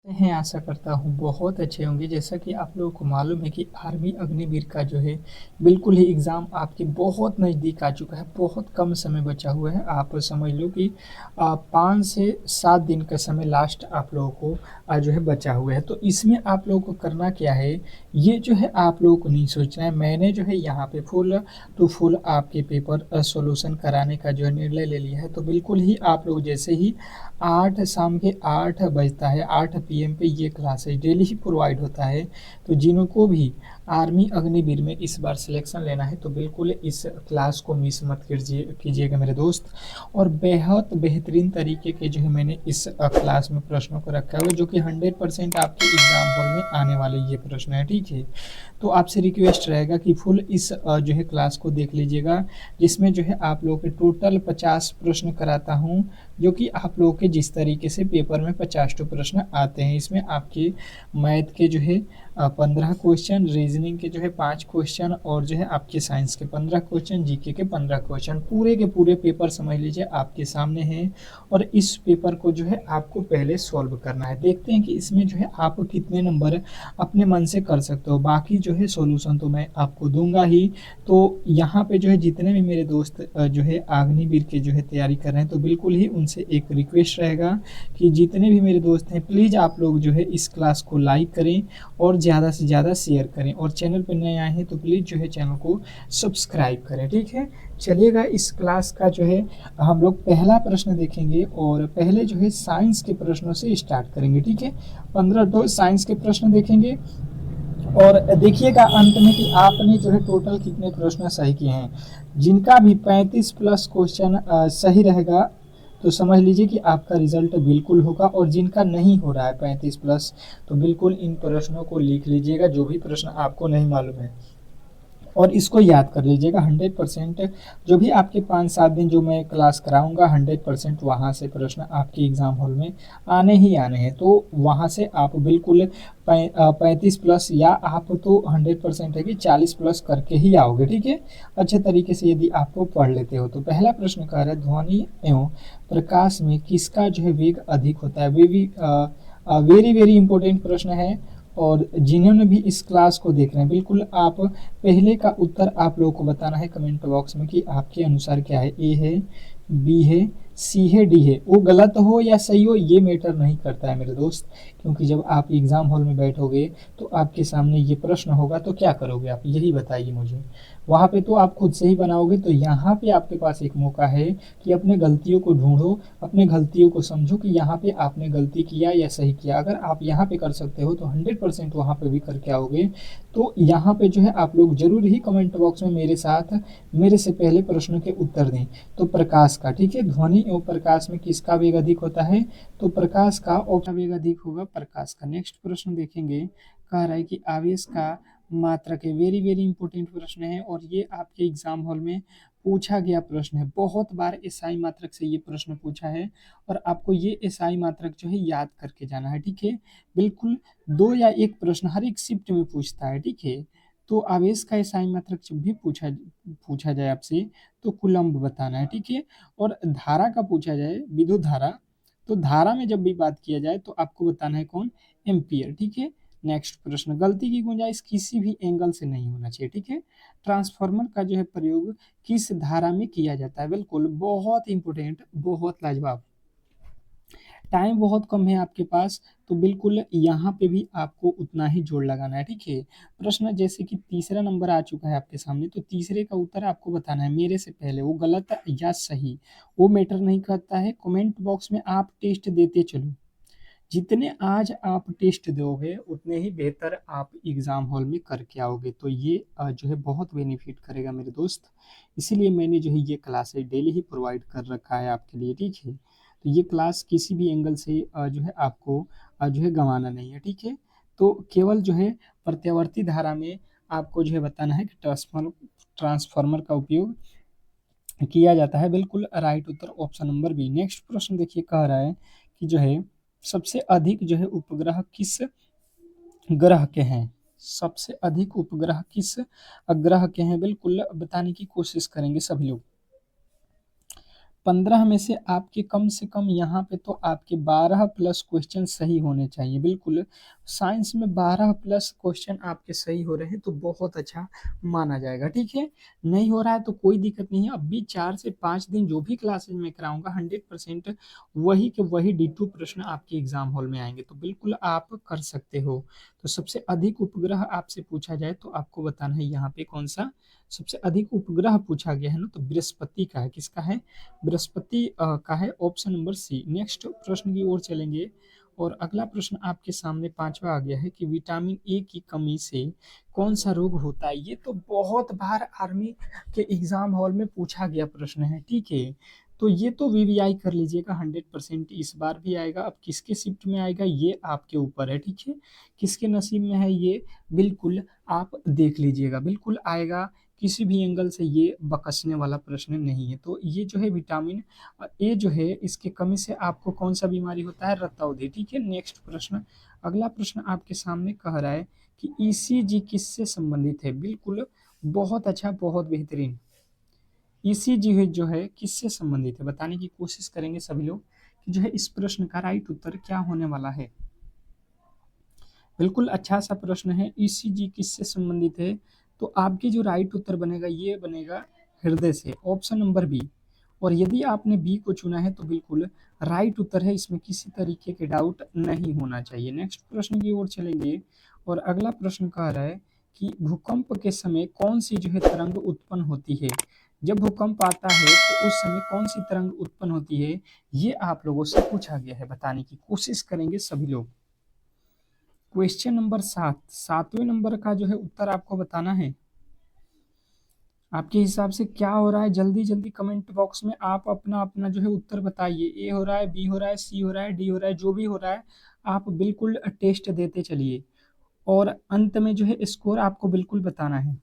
हैं, आशा करता हूँ बहुत अच्छे होंगे। जैसा कि आप लोगों को मालूम है कि आर्मी अग्निवीर का जो है बिल्कुल ही एग्ज़ाम आपके बहुत नज़दीक आ चुका है, बहुत कम समय बचा हुआ है। आप समझ लो कि 5 से 7 दिन का समय लास्ट आप लोगों को जो है बचा हुआ है। तो इसमें आप लोगों को करना क्या है, ये जो है आप लोगों को नहीं सोचना है। मैंने जो है यहाँ पे फुल टू फुल आपके पेपर सॉल्यूशन कराने का जो है निर्णय ले लिया है। तो बिल्कुल ही आप लोग जैसे ही 8 शाम के 8 बजता है, 8 पीएम पे ये क्लासेस डेली ही प्रोवाइड होता है। तो जिनको भी आर्मी अग्निवीर में इस बार सिलेक्शन लेना है तो बिल्कुल इस क्लास को मिस मत कीजिएगा मेरे दोस्त। और बेहद बेहतरीन तरीके के जो है मैंने इस क्लास में प्रश्नों को रखा हुआ है, जो कि 100% आपके एग्जाम हॉल में आने वाले ये प्रश्न है, ठीक है। तो आपसे रिक्वेस्ट रहेगा कि फुल इस जो है क्लास को देख लीजिएगा, जिसमें जो है आप लोगों के टोटल 50 प्रश्न कराता हूँ, जो कि आप लोगों के जिस तरीके से पेपर में 50 टू प्रश्न आते हैं। इसमें आपके मैथ के जो है 15 क्वेश्चन, रीजनिंग के जो है 5 क्वेश्चन, और जो है आपके साइंस के 15 क्वेश्चन, जीके के 15 क्वेश्चन, पूरे के पूरे पेपर समझ लीजिए आपके सामने हैं। और इस पेपर को जो है आपको पहले सॉल्व करना है। देखते हैं कि इसमें जो है आप कितने नंबर अपने मन से कर सकते हो। बाकी जो है सॉल्यूशन तो मैं आपको दूंगा ही। तो यहाँ पे जो है जितने भी मेरे दोस्त जो है अग्निवीर की जो है तैयारी कर रहे हैं, तो बिल्कुल ही उनसे एक रिक्वेस्ट रहेगा कि जितने भी मेरे दोस्त हैं, प्लीज़ आप लोग जो है इस क्लास को लाइक करें और ज़्यादा से ज़्यादा शेयर करें। और चैनल पर नए आए हैं तो प्लीज़ जो है चैनल को सब्सक्राइब करें, ठीक है। चलिएगा, इस क्लास का जो है हम लोग पहला प्रश्न देखेंगे, और पहले जो है साइंस के प्रश्नों से स्टार्ट करेंगे, ठीक है। 15 तो साइंस के प्रश्न देखेंगे, और देखिएगा अंत में कि आपने जो है टोटल कितने प्रश्न सही किए हैं। जिनका भी 35 प्लस क्वेश्चन सही रहेगा, तो समझ लीजिए कि आपका रिजल्ट बिल्कुल होगा। और जिनका नहीं हो रहा है 35 प्लस, तो बिल्कुल इन प्रश्नों को लिख लीजिएगा, जो भी प्रश्न आपको नहीं मालूम है, और इसको याद कर लीजिएगा। 100% जो भी आपके 5-7 दिन जो मैं क्लास कराऊंगा, 100% वहाँ से प्रश्न आपके एग्जाम हॉल में आने ही आने हैं। तो वहाँ से आप बिल्कुल 35 प्लस, या आप तो 100% है कि 40 प्लस करके ही आओगे, ठीक है। अच्छे तरीके से यदि आपको पढ़ लेते हो। तो पहला प्रश्न कह रहा है, ध्वनि एवं प्रकाश में किसका जो है वेग अधिक होता है। वे भी वेरी वेरी इंपॉर्टेंट प्रश्न है। और जिन्होंने भी इस क्लास को देख रहे हैं, बिल्कुल आप पहले का उत्तर आप लोगों को बताना है कमेंट बॉक्स में कि आपके अनुसार क्या है। ए है, बी है, सी है, डी है। वो गलत हो या सही हो ये मैटर नहीं करता है मेरे दोस्त, क्योंकि जब आप एग्जाम हॉल में बैठोगे तो आपके सामने ये प्रश्न होगा, तो क्या करोगे आप, यही बताइए मुझे। वहाँ पे तो आप खुद से ही बनाओगे। तो यहाँ पे आपके पास एक मौका है कि अपने गलतियों को ढूंढो, अपने गलतियों को समझो कि यहाँ पे आपने गलती किया या सही किया। अगर आप यहाँ पे कर सकते हो तो 100% वहाँ पे भी करके आओगे। तो यहाँ पे जो है आप लोग जरूर ही कमेंट बॉक्स में मेरे साथ मेरे से पहले प्रश्न के उत्तर दें। तो प्रकाश का, ठीक है, ध्वनि एवं प्रकाश में किसका वेग अधिक होता है, तो प्रकाश का ऑप्शन वेग अधिक होगा, प्रकाश का। नेक्स्ट प्रश्न देखेंगे, कह रहा है कि आवेश का मात्रक है। वेरी वेरी इंपॉर्टेंट प्रश्न है, और ये आपके एग्जाम हॉल में पूछा गया प्रश्न है। बहुत बार एसआई मात्रक से ये प्रश्न पूछा है, और आपको ये एसआई मात्रक जो है याद करके जाना है, ठीक है। बिल्कुल 2 या 1 प्रश्न हर एक शिफ्ट में पूछता है, ठीक है। तो आवेश का एसआई मात्रक जब भी पूछा जाए आपसे, तो कूलम्ब बताना है, ठीक है। और धारा का पूछा जाए, विद्युत धारा, तो धारा में जब भी बात किया जाए तो आपको बताना है कौन, एम्पियर, ठीक है। नेक्स्ट प्रश्न, गलती की गुंजाइश किसी भी एंगल से नहीं होना चाहिए, ठीक है। ट्रांसफार्मर का जो है प्रयोग किस धारा में किया जाता है, बिल्कुल बहुत इंपॉर्टेंट, बहुत लाजवाब। टाइम बहुत कम है आपके पास, तो बिल्कुल यहाँ पे भी आपको उतना ही जोड़ लगाना है, ठीक है। प्रश्न जैसे कि तीसरा नंबर आ चुका है आपके सामने, तो तीसरे का उत्तर आपको बताना है मेरे से पहले, वो गलत या सही वो मैटर नहीं करता है। कमेंट बॉक्स में आप टेस्ट देते चलो। जितने आज आप टेस्ट दोगे उतने ही बेहतर आप एग्ज़ाम हॉल में करके आओगे। तो ये जो है बहुत बेनिफिट करेगा मेरे दोस्त। इसीलिए मैंने जो है ये क्लासेस डेली ही प्रोवाइड कर रखा है आपके लिए, ठीक है। तो ये क्लास किसी भी एंगल से जो है आपको जो है गंवाना नहीं है, ठीक है। तो केवल जो है प्रत्यावर्ती धारा में आपको जो है बताना है कि ट्रांसफार्मर का उपयोग किया जाता है। बिल्कुल राइट उत्तर ऑप्शन नंबर बी। नेक्स्ट प्रश्न देखिए, कह रहा है कि जो है सबसे अधिक जो है उपग्रह किस ग्रह के हैं। सबसे अधिक उपग्रह किस ग्रह के हैं, बिल्कुल बताने की कोशिश करेंगे सभी लोग। 15 में से आपके कम से कम यहाँ पे तो आपके 12 प्लस क्वेश्चन सही होने चाहिए। बिल्कुल, साइंस में 12 प्लस क्वेश्चन आपके सही हो रहे हैं तो बहुत अच्छा माना जाएगा, ठीक है। नहीं हो रहा है तो कोई दिक्कत नहीं है, अब भी 4 से 5 दिन जो भी क्लासेज में कराऊंगा 100% वही के वही D2 प्रश्न आपके एग्जाम हॉल में आएंगे, तो बिल्कुल आप कर सकते हो। तो सबसे अधिक उपग्रह आपसे पूछा जाए तो आपको बताना है यहाँ पे कौन सा सबसे अधिक उपग्रह पूछा गया है ना, तो बृहस्पति का है। किसका है? बृहस्पति का है, ऑप्शन नंबर सी। नेक्स्ट प्रश्न की ओर चलेंगे और अगला प्रश्न आपके सामने पांचवा आ गया है कि विटामिन ए की कमी से कौन सा रोग होता है। ये तो बहुत बार आर्मी के एग्जाम हॉल में पूछा गया प्रश्न है, ठीक है। तो ये तो वीवीआई कर लीजिएगा, 100% इस बार भी आएगा। अब किसके शिफ्ट में आएगा ये आपके ऊपर है, ठीक है। किसके नसीब में है ये बिल्कुल आप देख लीजिएगा, बिल्कुल आएगा। किसी भी एंगल से ये बकसने वाला प्रश्न नहीं है। तो ये जो है विटामिन ए जो है इसके कमी से आपको कौन सा बीमारी होता है? रतौंधी, ठीक है। नेक्स्ट प्रश्न, अगला प्रश्न आपके सामने कह रहा है कि ईसीजी किससे संबंधित है? बिल्कुल बहुत अच्छा, बहुत बेहतरीन। ईसीजी है जो है किससे संबंधित है बताने की कोशिश करेंगे सभी लोग कि जो है इस प्रश्न का राइट उत्तर क्या होने वाला है। बिल्कुल अच्छा सा प्रश्न है, ईसीजी किससे संबंधित है? तो आपके जो राइट उत्तर बनेगा ये बनेगा हृदय से, ऑप्शन नंबर बी। और यदि आपने बी को चुना है तो बिल्कुल राइट उत्तर है, इसमें किसी तरीके के डाउट नहीं होना चाहिए। नेक्स्ट प्रश्न की ओर चलेंगे और अगला प्रश्न कह रहा है कि भूकंप के समय कौन सी जो है तरंग उत्पन्न होती है? जब भूकंप आता है तो उस समय कौन सी तरंग उत्पन्न होती है, ये आप लोगों से पूछा गया है, बताने की कोशिश करेंगे सभी लोग। क्वेश्चन नंबर 7, 7वें नंबर का जो है उत्तर आपको बताना है। आपके हिसाब से क्या हो रहा है? जल्दी जल्दी कमेंट बॉक्स में आप अपना अपना जो है उत्तर बताइए। ए हो रहा है, बी हो रहा है, सी हो रहा है, डी हो रहा है, जो भी हो रहा है आप बिल्कुल टेस्ट देते चलिए और अंत में जो है स्कोर आपको बिल्कुल बताना है।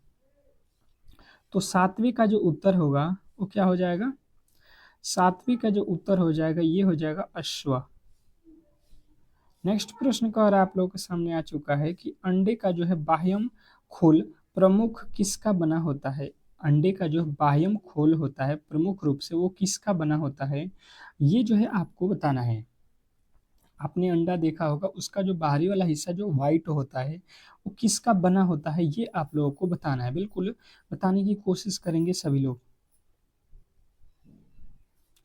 तो 7वीं का जो उत्तर होगा वो क्या हो जाएगा? 7वीं का जो उत्तर हो जाएगा ये हो जाएगा अश्व। नेक्स्ट प्रश्न का और आप लोगों के सामने आ चुका है कि अंडे का जो है बाह्यम खोल प्रमुख किसका बना होता है? अंडे का जो बाह्यम खोल होता है प्रमुख रूप से वो किसका बना होता है, ये जो है आपको बताना है। आपने अंडा देखा होगा, उसका जो बाहरी वाला हिस्सा जो व्हाइट होता है वो किसका बना होता है, ये आप लोगों को बताना है। बिल्कुल बताने की कोशिश करेंगे सभी लोग।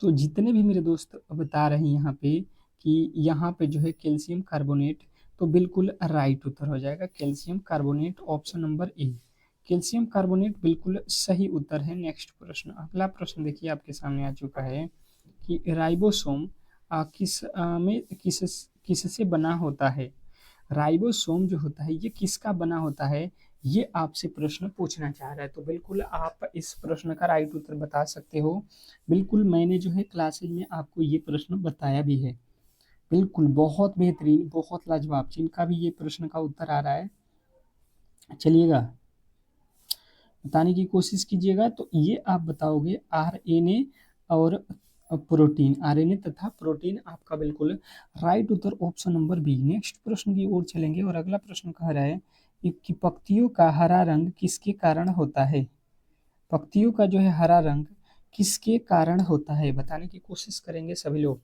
तो जितने भी मेरे दोस्त बता रहे हैं यहाँ पे कि यहाँ पे जो है कैल्शियम कार्बोनेट, तो बिल्कुल राइट उत्तर हो जाएगा calcium carbonate, option number A. Calcium carbonate बिल्कुल सही उत्तर है। नेक्स्ट प्रश्न, अगला प्रश्न देखिए आपके सामने आ चुका है कि राइबोसोम किससे बना होता है? राइबोसोम जो होता है ये किसका बना होता है, ये आपसे प्रश्न पूछना चाह रहा है। तो बिल्कुल आप इस प्रश्न का राइट उत्तर बता सकते हो। बिल्कुल मैंने जो है क्लासेज में आपको ये प्रश्न बताया भी है। बिल्कुल बहुत बेहतरीन, बहुत लाजवाब, जिनका भी ये प्रश्न का उत्तर आ रहा है चलिएगा बताने की कोशिश कीजिएगा। तो ये आप बताओगे आरएनए और प्रोटीन, आरएनए तथा प्रोटीन आपका बिल्कुल राइट उत्तर ऑप्शन नंबर बी। नेक्स्ट प्रश्न की ओर चलेंगे और अगला प्रश्न कह रहा है कि पत्तियों का हरा रंग किसके कारण होता है? पत्तियों का जो है हरा रंग किसके कारण होता है, बताने की कोशिश करेंगे सभी लोग।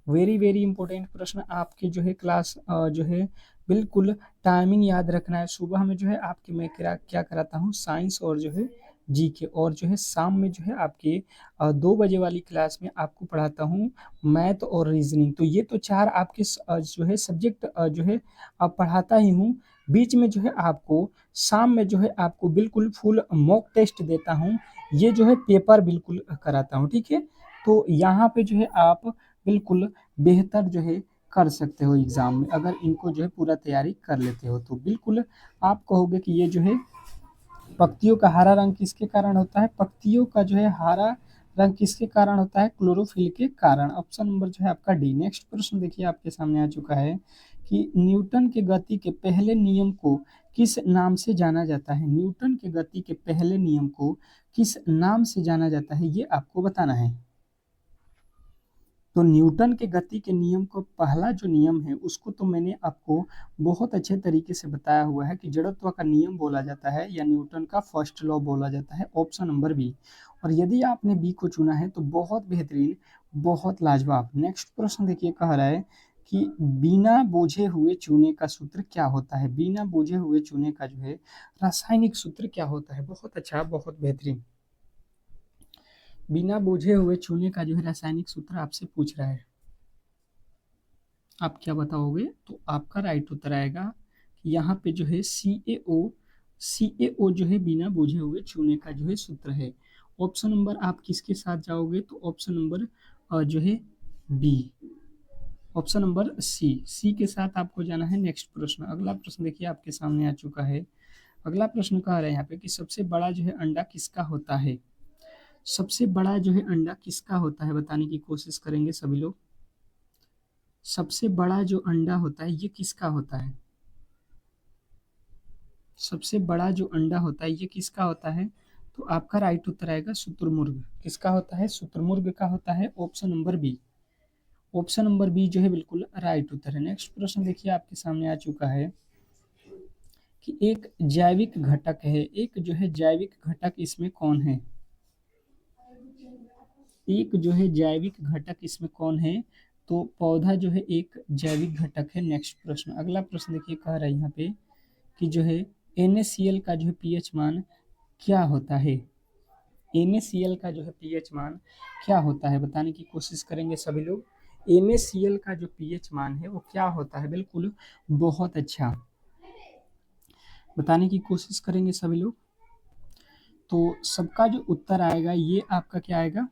वेरी वेरी इंपॉर्टेंट प्रश्न आपके जो है क्लास जो है बिल्कुल टाइमिंग याद रखना है। सुबह में जो है आपके मैं क्या कराता हूँ साइंस और जो है जीके, और जो है शाम में जो है आपके 2 बजे वाली क्लास में आपको पढ़ाता हूँ मैथ और रीजनिंग। तो ये तो 4 आपके जो है सब्जेक्ट जो है आप पढ़ाता ही हूँ। बीच में जो है आपको शाम में जो है आपको बिल्कुल फुल मॉक टेस्ट देता हूँ, ये जो है पेपर बिल्कुल कराता हूँ, ठीक है। तो यहाँ पे जो है आप बिल्कुल बेहतर जो है कर सकते हो एग्ज़ाम में, अगर इनको जो है पूरा तैयारी कर लेते हो तो बिल्कुल आप कहोगे कि ये जो है पत्तियों का हरा रंग किसके कारण होता है? पत्तियों का जो है हरा रंग किसके कारण होता है? क्लोरोफिल के कारण, ऑप्शन नंबर जो है आपका डी। नेक्स्ट प्रश्न देखिए आपके सामने आ चुका है कि न्यूटन के गति के पहले नियम को किस नाम से जाना जाता है? न्यूटन के गति के पहले नियम को किस नाम से जाना जाता है, ये आपको बताना है। तो न्यूटन के गति के नियम को पहला जो नियम है उसको तो मैंने आपको बहुत अच्छे तरीके से बताया हुआ है कि जड़त्व का नियम बोला जाता है या न्यूटन का फर्स्ट लॉ बोला जाता है, ऑप्शन नंबर बी। और यदि आपने बी को चुना है तो बहुत बेहतरीन, बहुत लाजवाब। नेक्स्ट प्रश्न देखिए, कह रहा है कि बिना बूझे हुए चूने का सूत्र क्या होता है। बिना बूझे हुए चूने का जो है रासायनिक सूत्र क्या होता है। बहुत अच्छा, बहुत बेहतरीन। बिना बूझे हुए चूने का जो है रासायनिक सूत्र आपसे पूछ रहा है, आप क्या बताओगे। तो आपका राइट उत्तर आएगा कि यहाँ पे जो है CaO, CaO जो है बिना बूझे हुए चूने का जो है सूत्र है। ऑप्शन नंबर आप किसके साथ जाओगे, तो ऑप्शन नंबर जो है बी, ऑप्शन नंबर सी के साथ आपको जाना है। नेक्स्ट प्रश्न, अगला प्रश्न देखिए आपके सामने आ चुका है। अगला प्रश्न कह रहा है यहाँ पे कि सबसे बड़ा जो है अंडा किसका होता है। सबसे बड़ा जो है अंडा किसका होता है, बताने की कोशिश करेंगे सभी लोग। सबसे बड़ा जो अंडा होता है ये किसका होता है। सबसे बड़ा जो अंडा होता है ये किसका होता है, तो आपका राइट उत्तर आएगा शुतुरमुर्ग। किसका होता है, शुतुरमुर्ग का होता है, option number B. Option number B जो है बिल्कुल राइट उत्तर है। नेक्स्ट प्रश्न देखिए आपके सामने आ चुका है कि एक जैविक घटक है, एक जो है जैविक घटक इसमें कौन है। एक जो है जैविक घटक इसमें कौन है, तो पौधा जो है एक जैविक घटक है। नेक्स्ट प्रश्न, अगला प्रश्न देखिए, कह रहा है यहाँ पे कि जो है NaCl का जो है पीएच मान क्या होता है। NaCl का जो है पीएच मान क्या होता है, बताने की कोशिश करेंगे सभी लोग। NaCl का जो पीएच मान है वो क्या होता है, बिल्कुल बहुत अच्छा, बताने की कोशिश करेंगे सभी लोग। तो सबका जो उत्तर आएगा ये आपका क्या आएगा,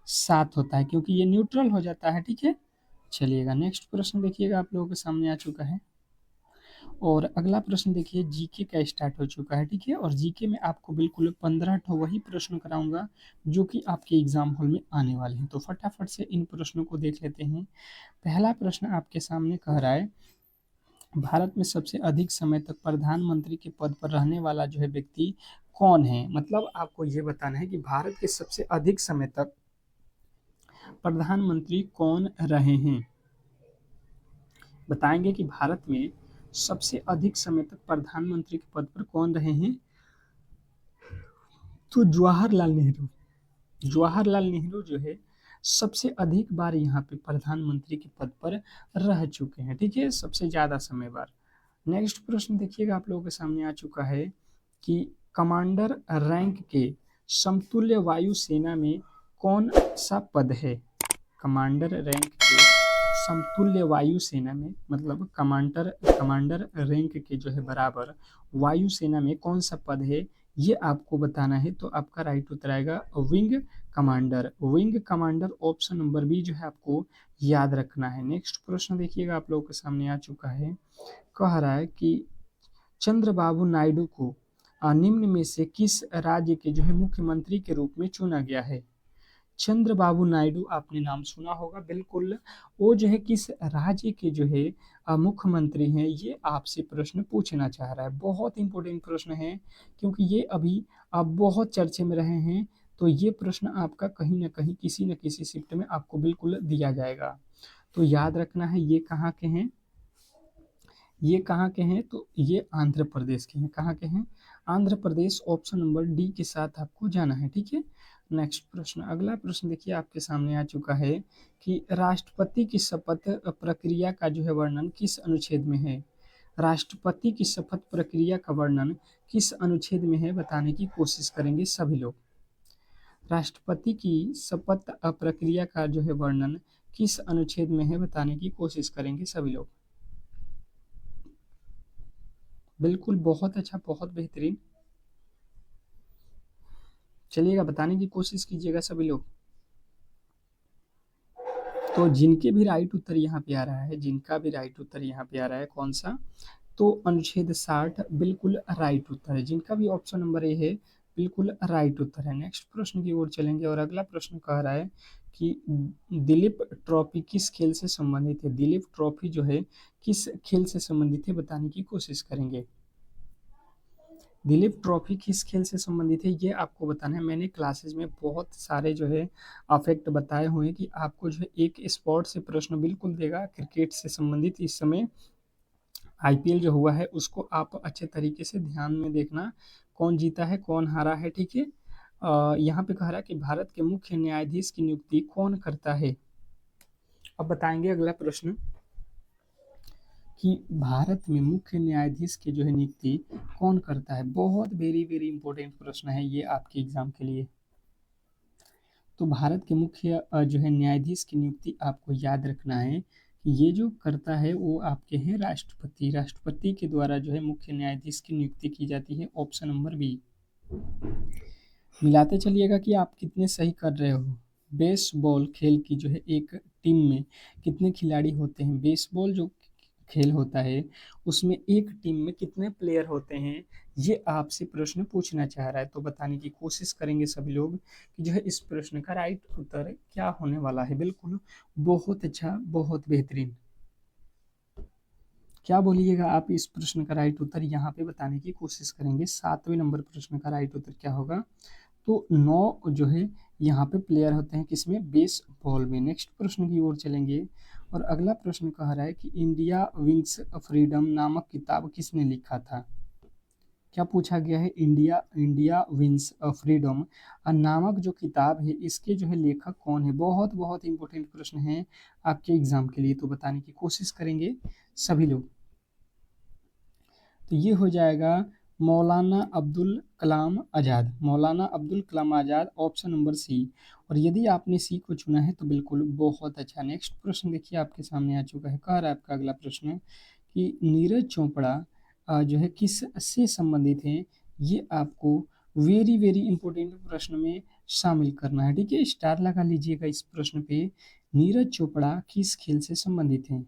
7 होता है, क्योंकि ये न्यूट्रल हो जाता है। ठीक है, चलिएगा नेक्स्ट प्रश्न देखिएगा आप लोगों के सामने आ चुका है। और अगला प्रश्न देखिए, जीके का स्टार्ट हो चुका है। ठीक है, और जीके में आपको बिल्कुल 15 ठो वही प्रश्न कराऊंगा जो कि आपके एग्जाम हॉल में आने वाले हैं। तो फटाफट से इन प्रश्नों को देख लेते हैं। पहला प्रश्न आपके सामने कह रहा है, भारत में सबसे अधिक समय तक प्रधानमंत्री के पद पर रहने वाला जो है व्यक्ति कौन है। मतलब आपको ये बताना है कि भारत के सबसे अधिक समय तक प्रधानमंत्री कौन रहे हैं। बताएंगे कि भारत में सबसे अधिक समय तक प्रधानमंत्री के पद पर कौन रहे हैं, तो जवाहरलाल नेहरू। जवाहरलाल नेहरू जो है सबसे अधिक बार यहाँ पे प्रधानमंत्री के पद पर रह चुके हैं। ठीक है, सबसे ज्यादा समय बार। नेक्स्ट प्रश्न देखिएगा आप लोगों के सामने आ चुका है कि कमांडर रैंक के समतुल्य वायुसेना में कौन सा पद है। कमांडर रैंक के समतुल्य वायुसेना में, मतलब कमांडर कमांडर रैंक के जो है बराबर वायुसेना में कौन सा पद है, ये आपको बताना है। तो आपका राइट उत्तर आएगा wing commander. Wing commander option number B जो है आपको याद रखना है। नेक्स्ट प्रश्न देखिएगा आप लोगों के सामने आ चुका है। कह रहा है कि चंद्रबाबू नायडू को निम्न में से किस राज्य के जो है मुख्यमंत्री के रूप में चुना गया है। चंद्रबाबू नायडू आपने नाम सुना होगा, बिल्कुल। वो जो है किस राज्य के जो है मुख्यमंत्री हैं, ये आपसे प्रश्न पूछना चाह रहा है। बहुत इंपॉर्टेंट प्रश्न है, क्योंकि ये अभी आप बहुत चर्चे में रहे हैं। तो ये प्रश्न आपका कहीं ना कहीं किसी न किसी शिफ्ट में आपको बिल्कुल दिया जाएगा। तो याद रखना है, ये कहाँ के हैं, ये कहाँ के हैं, तो ये आंध्र प्रदेश के हैं। कहाँ के हैं, Andhra Pradesh. Option number D के साथ आपको जाना है। ठीक है, नेक्स्ट प्रश्न, अगला प्रश्न देखिए आपके सामने आ चुका है कि राष्ट्रपति की शपथ प्रक्रिया का जो है वर्णन किस अनुच्छेद में है। राष्ट्रपति की शपथ प्रक्रिया का वर्णन किस अनुच्छेद में है, बताने की कोशिश करेंगे सभी लोग। राष्ट्रपति की शपथ प्रक्रिया का जो है वर्णन किस अनुच्छेद में है, बताने की कोशिश करेंगे सभी लोग। बिल्कुल, बहुत अच्छा, बहुत बेहतरीन। चलिएगा, बताने की कोशिश कीजिएगा सभी लोग। तो जिनके भी राइट उत्तर यहाँ पे आ रहा है, जिनका भी राइट उत्तर यहाँ पे आ रहा है, कौन सा, तो अनुच्छेद 60 बिल्कुल राइट उत्तर है। जिनका भी ऑप्शन नंबर ए है, बिल्कुल राइट उत्तर है। नेक्स्ट प्रश्न की ओर चलेंगे, और अगला प्रश्न कह रहा है कि दिलीप ट्रॉफी किस खेल से संबंधित है। दिलीप ट्रॉफी जो है किस खेल से संबंधित है, बताने की कोशिश करेंगे। दिलीप ट्रॉफी किस खेल से संबंधित है, ये आपको बताना है। मैंने क्लासेस में बहुत सारे जो है फैक्ट बताए हुए हैं कि आपको जो है एक स्पोर्ट से प्रश्न बिल्कुल देगा क्रिकेट से संबंधित। इस समय आईपीएल जो हुआ है उसको आप अच्छे तरीके से ध्यान में देखना, कौन जीता है कौन हारा है, ठीक है। यहाँ पे कह रहा है कि भारत के मुख्य न्यायाधीश की नियुक्ति कौन करता है। अब बताएंगे अगला प्रश्न कि भारत में मुख्य न्यायाधीश की जो है नियुक्ति कौन करता है। बहुत वेरी वेरी इंपॉर्टेंट प्रश्न है ये आपके एग्जाम के लिए। तो भारत के मुख्य जो है न्यायाधीश की नियुक्ति आपको याद रखना है कि ये जो करता है वो आपके हैं राष्ट्रपति। राष्ट्रपति के द्वारा जो है मुख्य न्यायाधीश की नियुक्ति की जाती है। Option number B. मिलाते चलिएगा कि आप कितने सही कर रहे हो। बेसबॉल खेल की जो है एक टीम में कितने खिलाड़ी होते हैं। बेसबॉल जो खेल होता है उसमें एक टीम में कितने प्लेयर होते हैं, ये आपसे प्रश्न पूछना चाह रहा है। तो बताने की कोशिश करेंगे सभी लोग कि जो है इस प्रश्न का राइट उत्तर क्या होने वाला है। बिल्कुल बहुत अच्छा, बहुत बेहतरीन। क्या बोलिएगा आप इस प्रश्न का राइट उत्तर यहाँ पे बताने की कोशिश करेंगे। 7वें नंबर प्रश्न का राइट उत्तर क्या होगा। तो 9 जो है यहाँ पे प्लेयर होते हैं किसमें, बेसबॉल में। नेक्स्ट प्रश्न की ओर चलेंगे और अगला प्रश्न कह रहा है कि इंडिया विंग्स फ्रीडम नामक किताब किसने लिखा था। क्या पूछा गया है, इंडिया इंडिया विंस फ्रीडम नामक जो किताब है इसके जो है लेखक कौन है। बहुत बहुत इंपॉर्टेंट प्रश्न है आपके एग्जाम के लिए, तो बताने की कोशिश करेंगे सभी लोग। तो ये हो जाएगा मौलाना अब्दुल कलाम आज़ाद। मौलाना अब्दुल कलाम आज़ाद, ऑप्शन नंबर सी। और यदि आपने सी को चुना है तो बिल्कुल बहुत अच्छा। नेक्स्ट प्रश्न देखिए आपके सामने आ चुका है। कह रहा है आपका अगला प्रश्न कि नीरज चोपड़ा जो है किस से संबंधित है। ये आपको वेरी वेरी इंपॉर्टेंट प्रश्न में शामिल करना है, ठीक है। स्टार लगा लीजिएगा इस प्रश्न पे। नीरज चोपड़ा किस खेल से संबंधित हैं।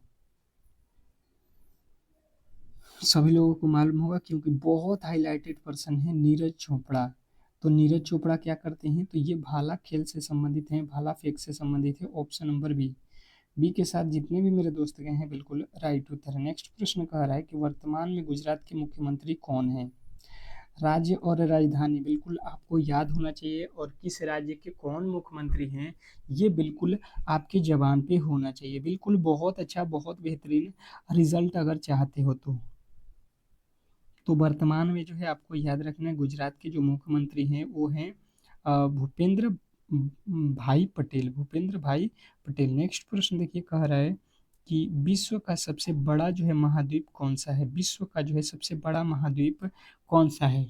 सभी लोगों को मालूम होगा क्योंकि बहुत हाईलाइटेड पर्सन है नीरज चोपड़ा। तो नीरज चोपड़ा क्या करते हैं, तो ये भाला खेल से संबंधित हैं, भाला फेंक से संबंधित है। Option number B. बी के साथ जितने भी मेरे दोस्त गए हैं बिल्कुल राइट उत्तर है। नेक्स्ट प्रश्न कह रहा है कि वर्तमान में गुजरात के मुख्यमंत्री कौन है। राज्य और राजधानी बिल्कुल आपको याद होना चाहिए, और किस राज्य के कौन मुख्यमंत्री हैं ये बिल्कुल आपकी जबान पे होना चाहिए। बिल्कुल बहुत अच्छा, बहुत बेहतरीन रिजल्ट अगर चाहते हो तो वर्तमान में जो है आपको याद रखना है गुजरात के जो मुख्यमंत्री हैं वो हैं भूपेंद्र भाई पटेल। भूपेंद्र भाई पटेल। नेक्स्ट प्रश्न देखिए कह रहा है कि विश्व का सबसे बड़ा जो है महाद्वीप कौन सा है। विश्व का जो है सबसे बड़ा महाद्वीप कौन सा है।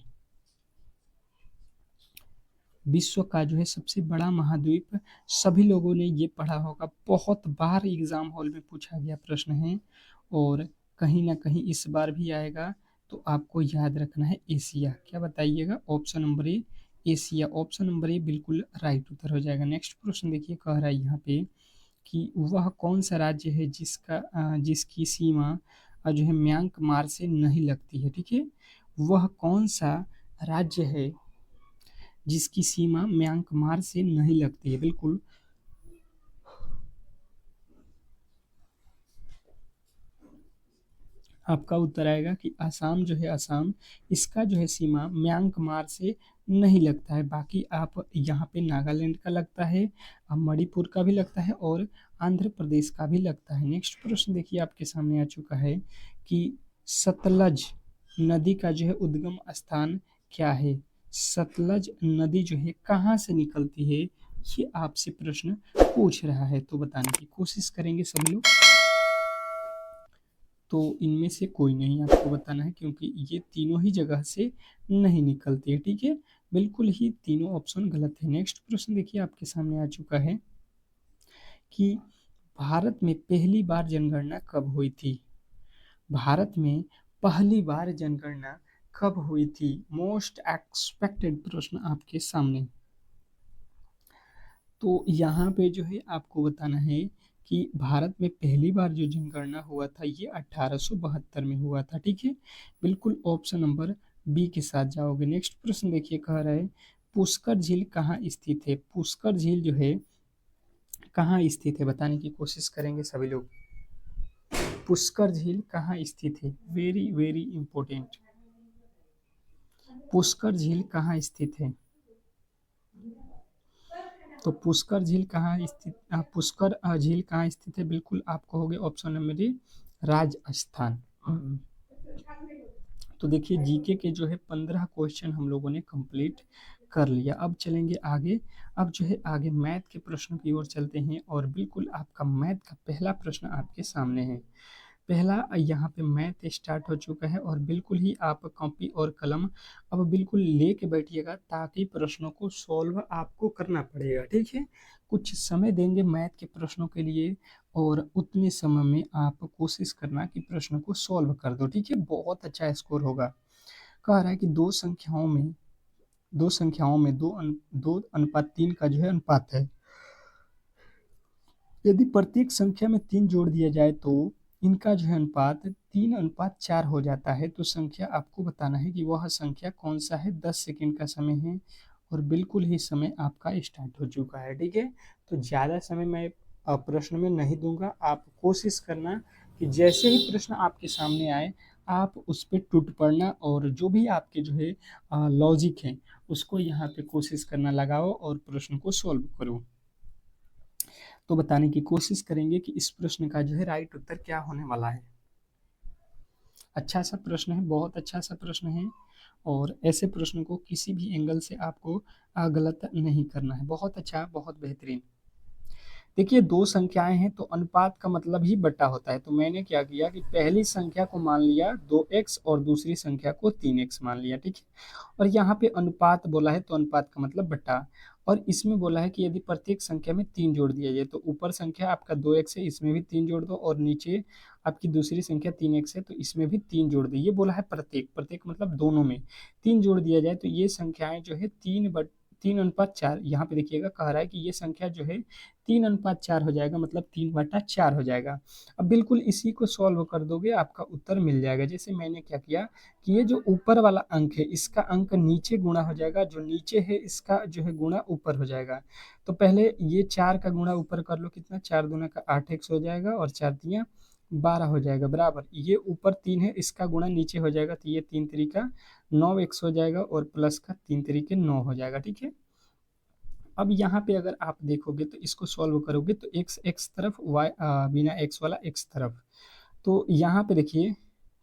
विश्व का जो है सबसे बड़ा महाद्वीप, सभी लोगों ने ये पढ़ा होगा, बहुत बार एग्जाम हॉल में पूछा गया प्रश्न है और कहीं ना कहीं इस बार भी आएगा। तो आपको याद रखना है एशिया। क्या बताइएगा, option number A Asia. Option number A बिल्कुल राइट उत्तर हो जाएगा। नेक्स्ट प्रश्न देखिए कह रहा है यहाँ पे कि वह कौन सा राज्य है जिसकी सीमा जो है म्यांमार से नहीं लगती है, ठीक है। वह कौन सा राज्य है जिसकी सीमा म्यांमार से नहीं लगती है। बिल्कुल आपका उत्तर आएगा कि असम जो है, असम, इसका जो है सीमा म्यांमार से नहीं लगता है। बाकी आप यहाँ पे नागालैंड का लगता है, मणिपुर का भी लगता है और आंध्र प्रदेश का भी लगता है। नेक्स्ट प्रश्न देखिए आपके सामने आ चुका है कि सतलज नदी का जो है उद्गम स्थान क्या है। सतलज नदी जो है कहाँ से निकलती है, ये आपसे प्रश्न पूछ रहा है। तो बताने की कोशिश करेंगे सभी लोग। तो इनमें से कोई नहीं आपको बताना है क्योंकि ये तीनों ही जगह से नहीं निकलती है, ठीक है। बिल्कुल ही तीनों ऑप्शन गलत है। नेक्स्ट प्रश्न देखिए आपके सामने आ चुका है कि भारत में पहली बार जनगणना कब हुई थी। भारत में पहली बार जनगणना कब हुई थी। मोस्ट एक्सपेक्टेड प्रश्न आपके सामने। तो यहाँ पे जो है आपको बताना है कि भारत में पहली बार जो जनगणना हुआ था ये 1872 में हुआ था, ठीक है। बिल्कुल ऑप्शन नंबर बी के साथ जाओगे। नेक्स्ट प्रश्न देखिए कह रहा है पुष्कर झील कहाँ स्थित है। पुष्कर झील जो है कहाँ स्थित है, बताने की कोशिश करेंगे सभी लोग। पुष्कर झील कहाँ स्थित है, वेरी वेरी इंपॉर्टेंट। पुष्कर झील कहाँ स्थित है? तो पुष्कर झील कहाँ स्थित है? बिल्कुल आपको हो गया ऑप्शन नंबर ए, राजस्थान। तो देखिए जीके के जो है 15 क्वेश्चन हम लोगों ने कंप्लीट कर लिया। अब चलेंगे आगे। अब जो है आगे मैथ के प्रश्नों की ओर चलते हैं और बिल्कुल आपका मैथ का पहला प्रश्न आपके सामने है। पहला यहाँ पे मैथ स्टार्ट हो चुका है और बिल्कुल ही आप कॉपी और कलम अब बिल्कुल लेके बैठिएगा ताकि प्रश्नों को सॉल्व आपको करना पड़ेगा, ठीक है। कुछ समय देंगे मैथ के प्रश्नों के लिए और उतने समय में आप कोशिश करना कि प्रश्न को सॉल्व कर दो, ठीक है। बहुत अच्छा स्कोर होगा। कह रहा है कि दो संख्याओं में दो अनुपात तीन का जो है अनुपात है। यदि प्रत्येक संख्या में 3 जोड़ दिया जाए तो इनका जो है अनुपात 3:4 हो जाता है। तो संख्या आपको बताना है कि वह संख्या कौन सा है। 10 सेकंड का समय है और बिल्कुल ही समय आपका स्टार्ट हो चुका है, ठीक है। तो ज़्यादा समय मैं प्रश्न में नहीं दूंगा। आप कोशिश करना कि जैसे ही प्रश्न आपके सामने आए आप उस पर टूट पड़ना और जो भी आपके जो है लॉजिक है उसको यहाँ पे कोशिश करना लगाओ और प्रश्न को सॉल्व करो। तो बताने की कोशिश करेंगे कि इस प्रश्न का जो है राइट उत्तर क्या होने वाला है। अच्छा सा प्रश्न है, बहुत अच्छा सा प्रश्न है और ऐसे प्रश्न को किसी भी एंगल से आपको गलत नहीं करना है। बहुत अच्छा, बहुत बेहतरीन। देखिए दो संख्याएं हैं तो अनुपात का मतलब ही बट्टा होता है। तो मैंने क्या किया कि पहली संख्या को मान लिया 2x और दूसरी संख्या को 3x मान लिया, ठीक है। और यहाँ पे अनुपात बोला है तो अनुपात का मतलब बट्टा। और इसमें बोला है कि यदि प्रत्येक संख्या में 3 जोड़ दिया जाए तो ऊपर संख्या आपका 2x है, इसमें भी 3 जोड़ दो और नीचे आपकी दूसरी संख्या 3x है तो इसमें भी 3 जोड़ दो। ये बोला है प्रत्येक, प्रत्येक मतलब दोनों में 3 जोड़ दिया जाए तो ये संख्याएं जो है 3:4। यहाँ पे देखिएगा कह रहा है कि ये संख्या जो है 3:4 हो जाएगा, मतलब 3/4 हो जाएगा। अब बिल्कुल इसी को सॉल्व कर दोगे आपका उत्तर मिल जाएगा। जैसे मैंने क्या किया कि ये जो ऊपर वाला अंक है इसका अंक नीचे गुणा हो जाएगा, जो नीचे है इसका जो है गुणा ऊपर हो जाएगा। तो पहले ये 4 का गुणा ऊपर कर लो, कितना 4 दूना का 8x हो जाएगा और 4 तिया 12 हो जाएगा बराबर। ये ऊपर 3 है इसका गुणा नीचे हो जाएगा तो ये 3 तरीका 9x हो जाएगा और प्लस का 3 तरीके 9 हो जाएगा, ठीक है। अब यहाँ पे अगर आप देखोगे तो इसको सॉल्व करोगे तो x x तरफ y बिना x वाला x तरफ। तो यहाँ पे देखिए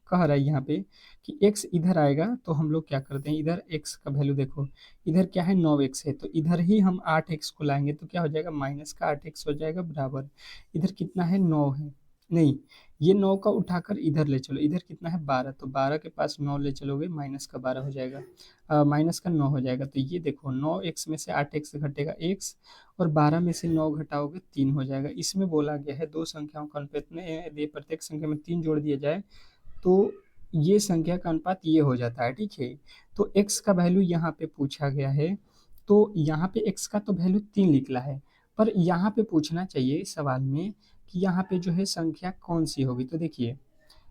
कह रहा है यहाँ पे कि x इधर आएगा तो हम लोग क्या करते हैं, इधर x का वैल्यू देखो, इधर क्या है 9x है तो इधर ही हम 8x को लाएंगे तो क्या हो जाएगा माइनस का 8x हो जाएगा बराबर। इधर कितना है 9 है, नहीं ये 9 का उठाकर इधर ले चलो, इधर कितना है 12 तो 12 के पास 9 ले चलोगे माइनस का 12 हो जाएगा, माइनस का 9 हो जाएगा। तो ये देखो 9x में से 8x घटेगा x और 12 में से 9 घटाओगे 3 हो जाएगा। इसमें बोला गया है दो संख्याओं का अनुपात में यदि प्रत्येक संख्या में 3 जोड़ दिया जाए तो ये संख्या का अनुपात ये हो जाता है, ठीक है। तो x का वैल्यू यहाँ पे पूछा गया है तो यहाँ पे x का तो वैल्यू 3 निकला है, पर यहाँ पे पूछना चाहिए सवाल में कि यहाँ पे जो है संख्या कौन सी होगी। तो देखिए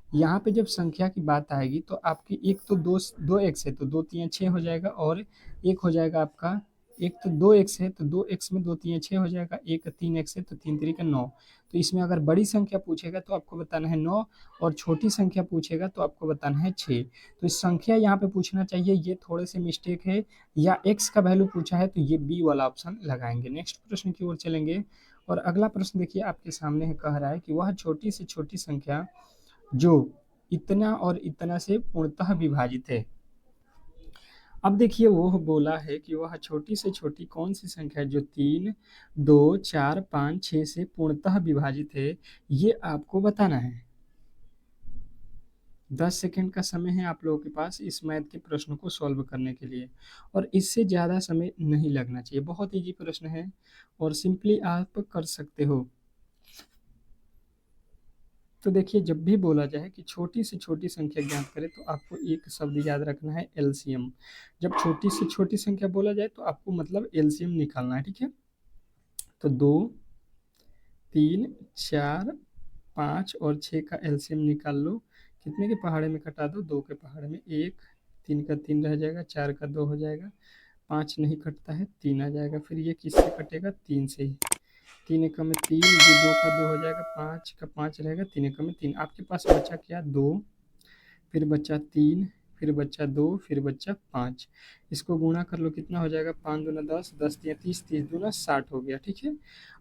यहाँ पे जब संख्या की बात आएगी तो आपकी एक तो दो एक्स है तो 2 3 6 हो जाएगा और एक हो जाएगा आपका, एक तो 2x है तो 2x में 2 3 6 हो जाएगा, एक 3x है तो 3 3 9। तो इसमें अगर बड़ी संख्या पूछेगा तो आपको बताना है 9 और छोटी संख्या पूछेगा तो आपको बताना है 6। तो इस संख्या यहाँ पे पूछना चाहिए, ये थोड़े से मिस्टेक है, या x का वैल्यू पूछा है तो ये बी वाला ऑप्शन लगाएंगे। नेक्स्ट प्रश्न की ओर चलेंगे और अगला प्रश्न देखिए आपके सामने है, कह रहा है कि वह छोटी से छोटी संख्या जो इतना और इतना से पूर्णतः विभाजित है। अब देखिए वो बोला है कि वह छोटी से छोटी कौन सी संख्या है जो 3 2 4 5 6 से पूर्णतः विभाजित है, ये आपको बताना है। 10 सेकंड का समय है आप लोगों के पास इस मैथ के प्रश्न को सॉल्व करने के लिए और इससे ज़्यादा समय नहीं लगना चाहिए। बहुत इजी प्रश्न है और सिंपली आप कर सकते हो। तो देखिए जब भी बोला जाए कि छोटी से छोटी संख्या ज्ञात करें तो आपको एक शब्द याद रखना है एलसीएम। जब छोटी से छोटी संख्या बोला जाए तो आपको मतलब एलसीएम निकालना है, ठीक है। तो 2 3 4 5 और 6 का एलसीएम निकाल लो। कितने के पहाड़े में कटा दो, 2 के पहाड़े में 1, 3 का 3 रह जाएगा, 4 का 2 हो जाएगा, 5 नहीं कटता है 3 आ जाएगा। फिर ये किससे कटेगा 3 से ही, 3 एकम में 3, ये 2 का 2 हो जाएगा, 5 का 5 रहेगा, 3 एकम में 3। आपके पास बचा क्या 2, फिर बचा 3, फिर बच्चा 2, फिर बच्चा 5। इसको गुणा कर लो, कितना हो जाएगा, 5 दूना 10, 10 तिया 30, 30 दूना 60 हो गया, ठीक है।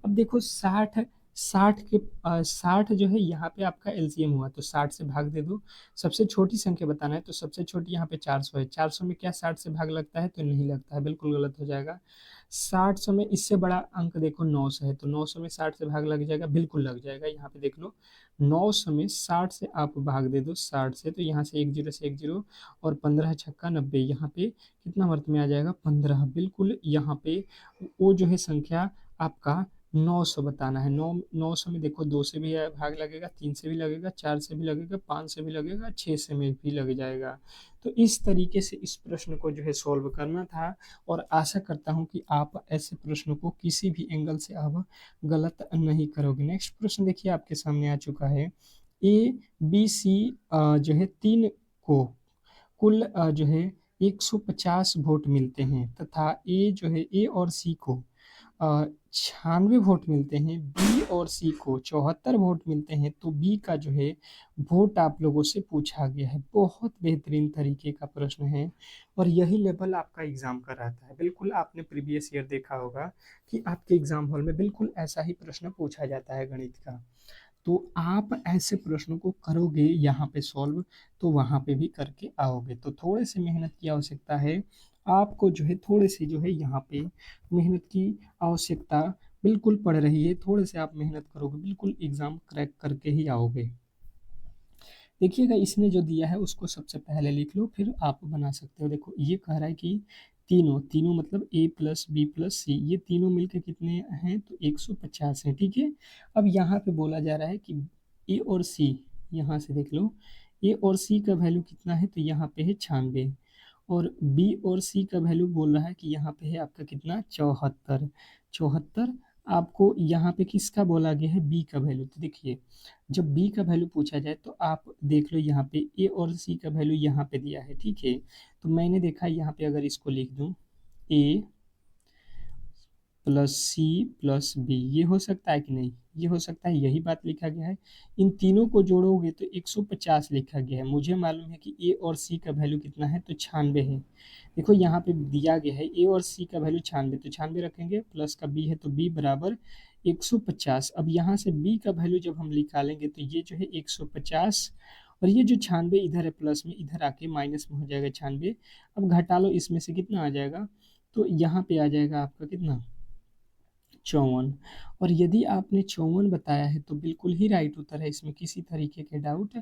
अब देखो 60, 60 जो है यहाँ पे आपका एलसीएम हुआ, तो 60 से भाग दे दो। सबसे छोटी संख्या बताना है, तो सबसे छोटी यहाँ पे 400 है। 400 में क्या 60 से भाग लगता है, तो नहीं लगता है, बिल्कुल गलत हो जाएगा। 600 में इससे बड़ा अंक देखो 900 है, तो 900 में 60 से भाग लग जाएगा, बिल्कुल लग जाएगा। यहाँ पे देख लो 900 में 60 से आप भाग दे दो 60 से, तो यहाँ से एक जीरो से एक जीरो, और 15 छक्का 90, यहाँ पे कितना वर्त में आ जाएगा, 15, बिल्कुल। यहाँ पे वो जो है संख्या आपका 900 बताना है। 900 में देखो 2 से भी भाग लगेगा, 3 से भी लगेगा, 4 से भी लगेगा, 5 से भी लगेगा, 6 से में भी लग जाएगा। तो इस तरीके से इस प्रश्न को जो है सॉल्व करना था, और आशा करता हूं कि आप ऐसे प्रश्नों को किसी भी एंगल से अब गलत नहीं करोगे। नेक्स्ट प्रश्न देखिए आपके सामने आ चुका है। ए बी सी जो है तीन को कुल जो है 150 वोट मिलते हैं, तथा ए जो है ए और सी को 96 वोट मिलते हैं, बी और सी को 74 वोट मिलते हैं, तो बी का जो है वोट आप लोगों से पूछा गया है। बहुत बेहतरीन तरीके का प्रश्न है, और यही लेवल आपका एग्जाम का रहता है। बिल्कुल आपने प्रीवियस ईयर देखा होगा कि आपके एग्जाम हॉल में बिल्कुल ऐसा ही प्रश्न पूछा जाता है गणित का। तो आप ऐसे प्रश्नों को करोगे यहाँ पे सॉल्व, तो वहाँ पे भी करके आओगे। तो थोड़े से मेहनत की आवश्यकता है आपको, जो है थोड़े से जो है यहाँ पे मेहनत की आवश्यकता बिल्कुल पड़ रही है। थोड़े से आप मेहनत करोगे, बिल्कुल एग्जाम क्रैक करके ही आओगे। देखिएगा इसने जो दिया है उसको सबसे पहले लिख लो, फिर आप बना सकते हो। देखो ये कह रहा है कि तीनों तीनों मतलब ए प्लस बी प्लस सी, ये तीनों मिलके कितने हैं, तो 150 हैं, ठीक है। अब यहाँ पे बोला जा रहा है कि ए और सी, यहाँ से देख लो ए और सी का वैल्यू कितना है, तो यहाँ पे है 96, और बी और सी का वैल्यू बोल रहा है कि यहाँ पे है आपका कितना, 74। 74 आपको यहाँ पे किसका बोला गया है, बी का वैल्यू। तो देखिए जब बी का वैल्यू पूछा जाए तो आप देख लो यहाँ पे ए और सी का वैल्यू यहाँ पे दिया है, ठीक है। तो मैंने देखा यहाँ पे अगर इसको लिख दूं ए प्लस सी प्लस बी, ये हो सकता है कि नहीं, ये हो सकता है, यही बात लिखा गया है। इन तीनों को जोड़ोगे तो 150 लिखा गया है। मुझे मालूम है कि ए और सी का वैल्यू कितना है, तो 96 है। देखो यहाँ पे दिया गया है ए और सी का वैल्यू 96, तो 96 रखेंगे, प्लस का बी है तो बी बराबर 150। अब यहाँ से बी का वैल्यू जब हम निकालेंगे तो ये जो है 150, और ये जो 96 इधर है प्लस में, इधर आके माइनस में हो जाएगा 96। अब घटा लो, इसमें से कितना आ जाएगा, तो यहाँ पे आ जाएगा आपका कितना, 54। और यदि आपने 54 बताया है तो बिल्कुल ही राइट उत्तर है, इसमें किसी तरीके के डाउट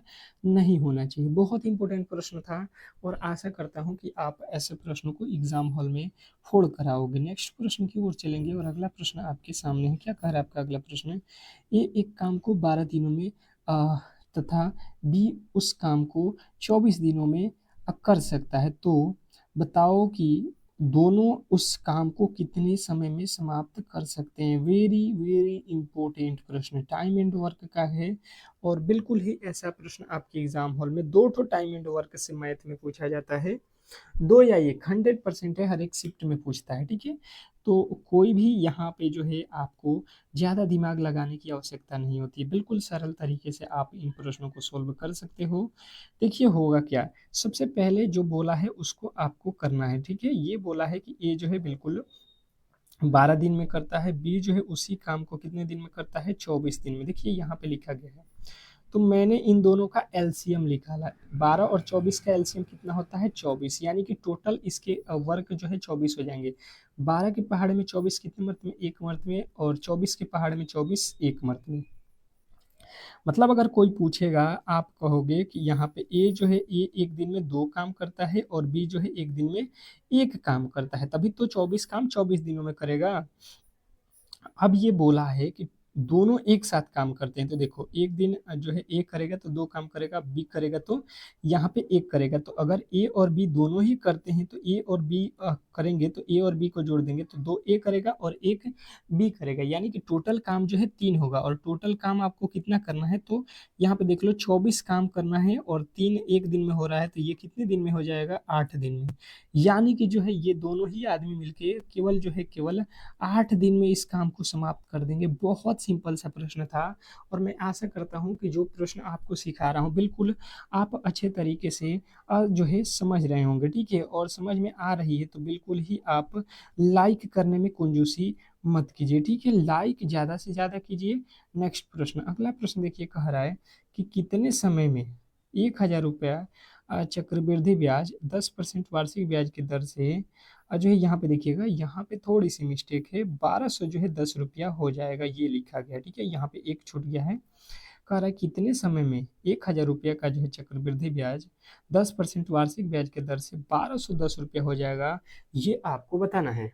नहीं होना चाहिए। बहुत इंपॉर्टेंट प्रश्न था, और आशा करता हूं कि आप ऐसे प्रश्नों को एग्जाम हॉल में फोड़ कर आओगे। नेक्स्ट प्रश्न की ओर चलेंगे, और अगला प्रश्न आपके सामने है। क्या कह रहा है आपका अगला प्रश्न, ये एक काम को 12 दिनों में तथा बी उस काम को 24 दिनों में कर सकता है, तो बताओ कि दोनों उस काम को कितने समय में समाप्त कर सकते हैं। वेरी वेरी इंपॉर्टेंट प्रश्न, टाइम एंड वर्क का है, और बिल्कुल ही ऐसा प्रश्न आपके एग्जाम हॉल में 2 टाइम एंड वर्क से मैथ में पूछा जाता है। 2 या 1 100% है, हर एक शिफ्ट में पूछता है, ठीक है। तो कोई भी यहाँ पे जो है आपको ज़्यादा दिमाग लगाने की आवश्यकता नहीं होती है, बिल्कुल सरल तरीके से आप इन प्रश्नों को सोल्व कर सकते हो। देखिए होगा क्या, सबसे पहले जो बोला है उसको आपको करना है, ठीक है। ये बोला है कि ए जो है बिल्कुल 12 दिन में करता है, बी जो है उसी काम को कितने दिन में करता है, 24 दिन में। देखिए यहाँ पे लिखा गया है, तो मैंने इन दोनों का एलसीएम निकाला। 12 और 24 का एलसीएम कितना होता है, 24, यानी कि टोटल इसके वर्क जो है 24 हो जाएंगे। 12 के पहाड़ में 24 कितने मर्त में, एक मर्त में, और 24 के पहाड़ में 24 एक मर्त में। मतलब अगर कोई पूछेगा, आप कहोगे कि यहाँ पे ए जो है ए एक दिन में 2 काम करता है, और बी जो है एक दिन में 1 काम करता है, तभी तो 24 काम 24 दिनों में करेगा। अब ये बोला है कि दोनों एक साथ काम करते हैं, तो देखो एक दिन जो है ए करेगा तो 2 काम करेगा, बी करेगा तो यहाँ पे 1 करेगा। तो अगर ए और बी दोनों ही करते हैं तो ए और बी करेंगे, तो ए और बी को जोड़ देंगे तो 2 ए करेगा और 1 बी करेगा, यानी कि टोटल काम जो है 3 होगा। और टोटल काम आपको कितना करना है, तो यहाँ पे देख लो 24 काम करना है, और 3 एक दिन में हो रहा है, तो ये कितने दिन में हो जाएगा, 8 दिन में। यानी कि जो है ये दोनों ही आदमी मिलके केवल जो है केवल 8 दिन में इस काम को समाप्त कर देंगे। बहुत सिंपल सा प्रश्न था और मैं आशा करता हूँ कि जो प्रश्न आपको सिखा रहा हूँ बिल्कुल आप अच्छे तरीके से जो है समझ रहे होंगे, ठीक है? और समझ में आ रही है तो बिल्कुल ही आप लाइक करने में कंजूसी मत कीजिए, ठीक है? लाइक ज़्यादा से ज़्यादा कीजिए। नेक्स्ट प्रश्न, अगला प्रश्न देखिए कह रहा है कि कितने समय में ₹1000 चक्रवृद्धि ब्याज 10% वार्षिक ब्याज की दर से जो है यहाँ पे देखिएगा, यहाँ पे थोड़ी-सी मिस्टेक है, 1200 जो है ₹10 हो जाएगा, ये लिखा गया है, ठीक है? यहाँ पे एक छूट गया है। कह रहा है कितने समय में ₹1000 का जो है चक्रवृद्धि ब्याज 10% वार्षिक ब्याज की दर से ₹1210 हो जाएगा, ये आपको बताना है।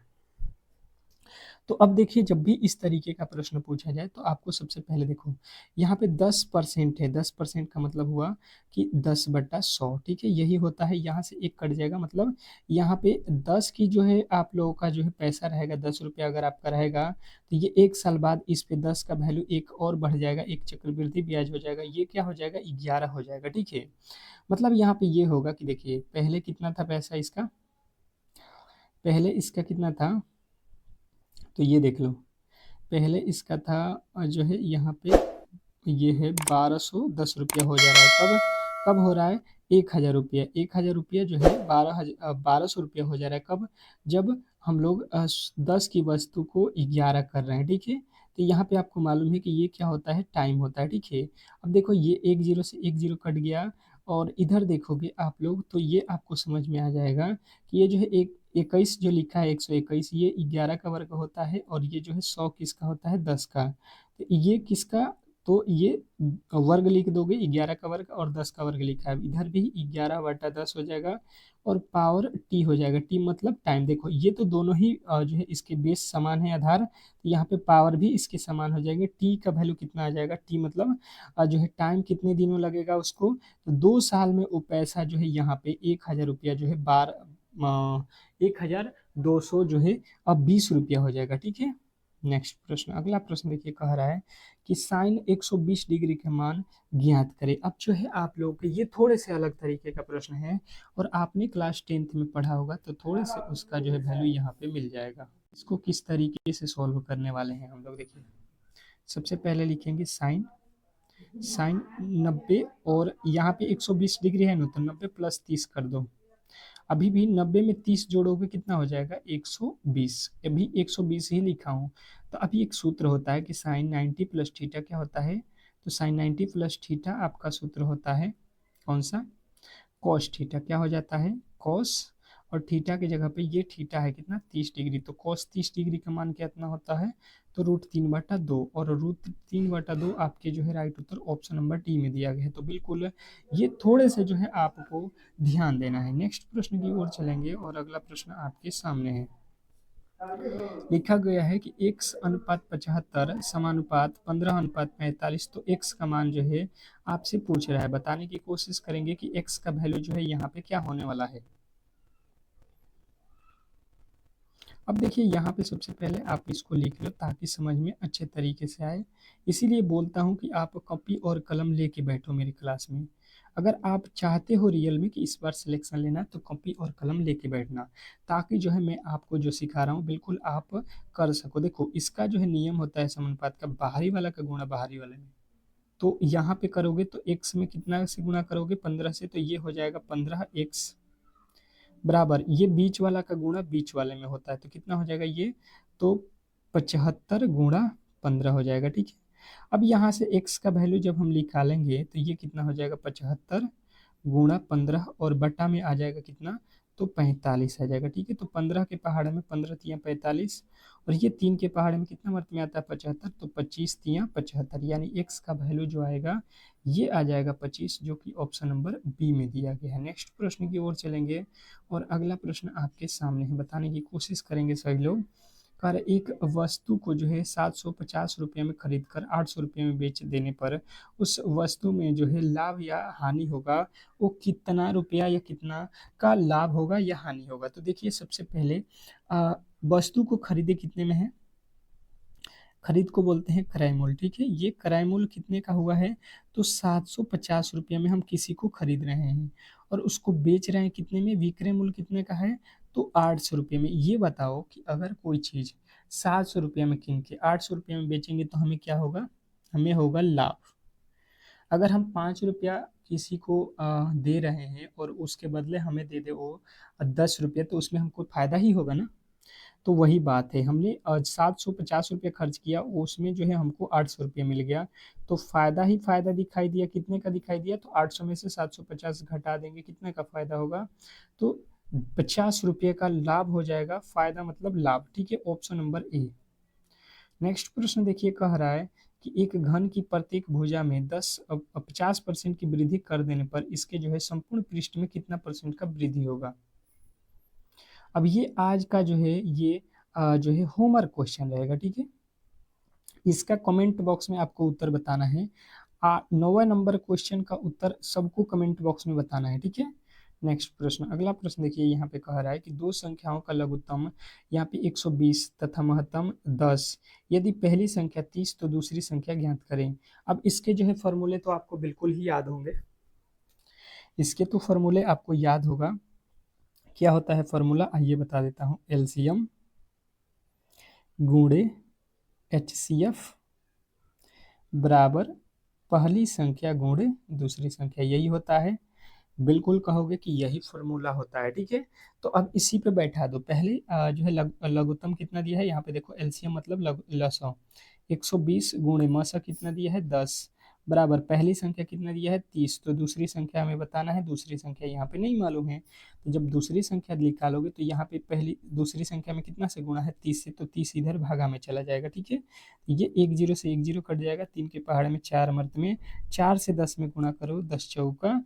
तो अब देखिए जब भी इस तरीके का प्रश्न पूछा जाए तो आपको सबसे पहले देखो यहाँ पे 10% है, 10% का मतलब हुआ कि 10/100, ठीक है? यही होता है, यहाँ से एक कट जाएगा, मतलब यहाँ पे 10 की जो है आप लोगों का जो है पैसा रहेगा, ₹10 अगर आपका रहेगा तो ये 1 साल बाद इस पे 10 का वैल्यू एक और बढ़ जाएगा, एक चक्रवृद्धि ब्याज हो जाएगा, ये क्या हो जाएगा 11 हो जाएगा, ठीक है? मतलब यहाँ पे ये होगा कि देखिए पहले कितना था पैसा इसका, पहले इसका कितना था, तो ये देख लो। पहले इसका था जो है यहाँ पे ये है ₹1210 हो जा रहा है, कब कब हो रहा है ₹1000, ₹1000 जो है 1200 हो जा रहा है, कब, जब हम लोग 10 की वस्तु को 11 कर रहे हैं, ठीक है? तो यहाँ पे आपको मालूम है कि ये क्या होता है, टाइम होता है, ठीक है? अब देखो ये एक जीरो से एक जीरो कट गया और इधर देखोगे आप लोग तो ये आपको समझ में आ जाएगा कि ये जो है एक 21 जो लिखा है 121, ये 11 का वर्ग होता है और ये जो है 100 किसका होता है, 10 का। तो ये किसका, तो ये वर्ग लिख दोगे, 11 का वर्ग और 10 का वर्ग लिखा है, इधर भी 11/10 हो जाएगा और पावर टी हो जाएगा, टी मतलब टाइम। देखो ये तो दोनों ही जो है इसके बेस समान है, आधार, तो यहाँ पे पावर भी इसके समान हो जाएंगे। टी का वैल्यू कितना आ जाएगा, टी मतलब जो है टाइम कितने दिनों लगेगा उसको, तो 2 साल में वो पैसा जो है यहाँ पे ₹1000 जो है 1200 जो है अब ₹20 हो जाएगा, ठीक है? नेक्स्ट प्रश्न, अगला प्रश्न देखिए कह रहा है कि साइन 120 डिग्री के मान ज्ञात करें। अब जो है आप लोगों के ये थोड़े से अलग तरीके का प्रश्न है और आपने क्लास 10th में पढ़ा होगा तो थोड़े से उसका जो है वैल्यू यहाँ पे मिल जाएगा। इसको किस तरीके से सॉल्व करने वाले हैं हम लोग, देखिए सबसे पहले लिखेंगे साइन साइन 90 और यहाँ पे 120 डिग्री है ना, तो 90 प्लस 30 कर दो। अभी भी 90 में 30 जोड़ोगे कितना हो जाएगा, 120, अभी 120 ही लिखा हूँ। तो अभी एक सूत्र होता है कि साइन 90 प्लस थीटा क्या होता है, तो साइन 90 प्लस थीटा आपका सूत्र होता है कौन सा, कॉस थीटा, क्या हो जाता है कॉस, और थीटा की जगह पे ये थीटा है कितना 30 डिग्री, तो कॉस 30 डिग्री का मान कितना होता है, तो √3/2, और √3/2 आपके जो है राइट उत्तर ऑप्शन नंबर डी में दिया गया है। तो बिल्कुल ये थोड़े से जो है आपको ध्यान देना है। नेक्स्ट प्रश्न की ओर चलेंगे और अगला प्रश्न आपके सामने है, लिखा गया है कि x/75 समानुपात 15/45, तो x का मान जो है आपसे पूछ रहा है, बताने की कोशिश करेंगे कि x का वैल्यू जो है यहाँ पे क्या होने वाला है। अब देखिए यहाँ पे सबसे पहले आप इसको लिख लो ताकि समझ में अच्छे तरीके से आए, इसीलिए बोलता हूँ कि आप कॉपी और कलम लेके बैठो मेरी क्लास में। अगर आप चाहते हो रियल में कि इस बार सिलेक्शन लेना तो कॉपी और कलम लेके बैठना, ताकि जो है मैं आपको जो सिखा रहा हूँ बिल्कुल आप कर सको। देखो इसका जो है नियम होता है समानुपात का, बाहरी वाला का गुणा बाहरी वाले में, तो यहाँ पे करोगे तो x में कितना से गुणा करोगे, 15 से, तो ये हो जाएगा 15x बराबर ये बीच वाला का गुणा बीच वाले में होता है, तो कितना हो जाएगा ये, तो 75 × 15 हो जाएगा, ठीक है? अब यहाँ से x का वैल्यू जब हम निकालेंगे तो ये कितना हो जाएगा 75 × 15 और बटा में आ जाएगा कितना, तो 45 आ जाएगा, ठीक है? तो 15 के पहाड़े में 15 तियाँ 45 और ये 3 के पहाड़े में कितना वर्त में आता है 75, तो 25 तियाँ 75, यानी x का वैल्यू जो आएगा ये आ जाएगा 25, जो कि ऑप्शन नंबर बी में दिया गया है। नेक्स्ट प्रश्न की ओर चलेंगे और अगला प्रश्न आपके सामने है, बताने की कोशिश करेंगे सभी लोग। कर एक वस्तु को जो है 750 रुपये में खरीद कर 800 रुपये में बेच देने पर उस वस्तु में जो है लाभ या हानि होगा, वो कितना रुपया या कितना का लाभ होगा या हानि होगा। तो देखिए सबसे पहले वस्तु को खरीदे कितने में है, खरीद को बोलते हैं क्रय मूल्य, ठीक है? ये क्रय मूल्य कितने का हुआ है, तो 750 रुपये में हम किसी को खरीद रहे हैं और उसको बेच रहे हैं कितने में, विक्रय मूल्य कितने का है, तो 800 रुपये में। ये बताओ कि अगर कोई चीज़ 700 रुपये में किन के 800 रुपये में बेचेंगे तो हमें क्या होगा, हमें होगा लाभ। अगर हम 5 रुपया किसी को दे रहे हैं और उसके बदले हमें दे दे वो 10 रुपये, तो उसमें हमको फायदा ही होगा ना। तो वही बात है, हमने 750 रुपये खर्च किया, उसमें जो है हमको 800 रुपये मिल गया, तो फायदा ही फायदा दिखाई दिया। कितने का दिखाई दिया, तो 800 में से 750 घटा देंगे, कितने का फायदा होगा, तो 50 रुपये का लाभ हो जाएगा। फायदा मतलब लाभ, ठीक है, ऑप्शन नंबर ए। नेक्स्ट प्रश्न देखिए, कह रहा है कि एक घन की प्रत्येक भुजा में 50% की वृद्धि कर देने पर इसके जो है संपूर्ण पृष्ठ में कितना परसेंट का वृद्धि होगा। अब ये आज का जो है ये जो है होमवर्क क्वेश्चन रहेगा, ठीक है। इसका कमेंट बॉक्स में आपको उत्तर बताना है। 9वें नंबर क्वेश्चन का उत्तर सबको कमेंट बॉक्स में बताना है, ठीक है। नेक्स्ट प्रश्न, अगला प्रश्न देखिए, यहाँ पे कह रहा है कि दो संख्याओं का लघुत्तम यहाँ पे 120 तथा महत्तम 10, यदि पहली संख्या 30 तो दूसरी संख्या ज्ञात करें। अब इसके जो है फॉर्मूले तो आपको बिल्कुल ही याद होंगे, इसके तो फॉर्मूले आपको याद होगा। क्या होता है फॉर्मूला, आइए बता देता हूँ। एलसीएम गुणे HCF बराबर पहली संख्या गुणे दूसरी संख्या, यही होता है। बिल्कुल कहोगे कि यही फॉर्मूला होता है, ठीक है। तो अब इसी पे बैठा दो। पहले जो है लघुत्तम कितना दिया है, यहाँ पे देखो एलसीएम मतलब लसौ 120 गुणे मसा कितना दिया है 10 बराबर पहली संख्या कितना दिया है 30, तो दूसरी संख्या हमें बताना है। दूसरी संख्या यहाँ पे नहीं मालूम है, तो जब दूसरी संख्या निकालोगे तो यहाँ पे पहली दूसरी संख्या में कितना से गुणा है 30 से, तो 30 इधर भागा में चला जाएगा, ठीक है। ये 1 0 से 1 0 कट जाएगा, 3 के पहाड़ में 4 मर्द में 4 से 10 में गुणा करो, 10 चौका